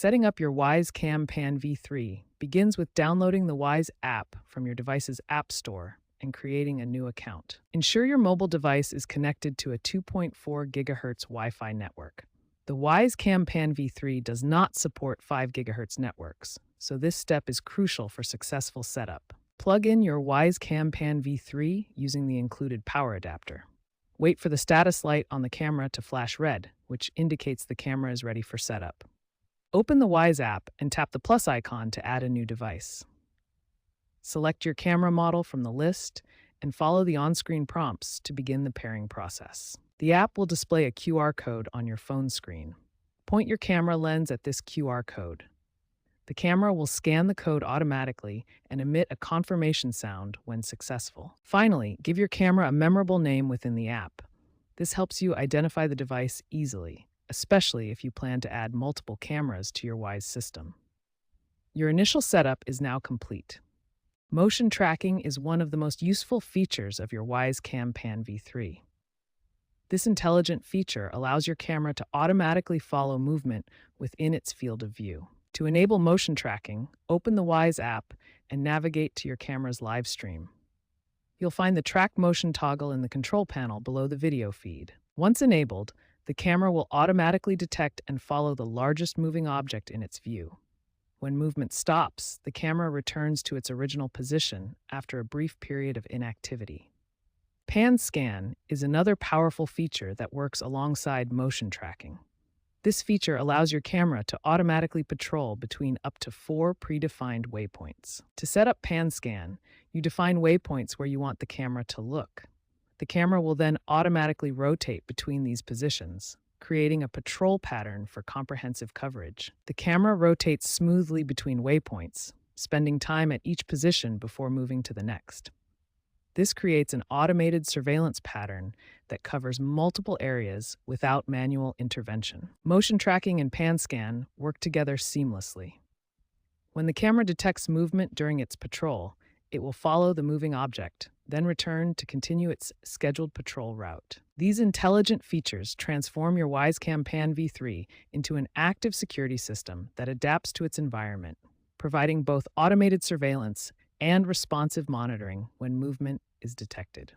Setting up your Wyze Cam Pan V3 begins with downloading the Wyze app from your device's app store and creating a new account. Ensure your mobile device is connected to a 2.4 GHz Wi-Fi network. The Wyze Cam Pan V3 does not support 5 GHz networks, so this step is crucial for successful setup. Plug in your Wyze Cam Pan V3 using the included power adapter. Wait for the status light on the camera to flash red, which indicates the camera is ready for setup. Open the Wyze app and tap the plus icon to add a new device. Select your camera model from the list and follow the on-screen prompts to begin the pairing process. The app will display a QR code on your phone screen. Point your camera lens at this QR code. The camera will scan the code automatically and emit a confirmation sound when successful. Finally, give your camera a memorable name within the app. This helps you identify the device easily, especially if you plan to add multiple cameras to your Wyze system. Your initial setup is now complete. Motion tracking is one of the most useful features of your Wyze Cam Pan V3. This intelligent feature allows your camera to automatically follow movement within its field of view. To enable motion tracking, open the Wyze app and navigate to your camera's live stream. You'll find the track motion toggle in the control panel below the video feed. Once enabled, the camera will automatically detect and follow the largest moving object in its view. When movement stops, the camera returns to its original position after a brief period of inactivity. Pan Scan is another powerful feature that works alongside motion tracking. This feature allows your camera to automatically patrol between up to 4 predefined waypoints. To set up Pan Scan, you define waypoints where you want the camera to look. The camera will then automatically rotate between these positions, creating a patrol pattern for comprehensive coverage. The camera rotates smoothly between waypoints, spending time at each position before moving to the next. This creates an automated surveillance pattern that covers multiple areas without manual intervention. Motion tracking and pan scan work together seamlessly. When the camera detects movement during its patrol, it will follow the moving object, then return to continue its scheduled patrol route. These intelligent features transform your Wyze Cam Pan V3 into an active security system that adapts to its environment, providing both automated surveillance and responsive monitoring when movement is detected.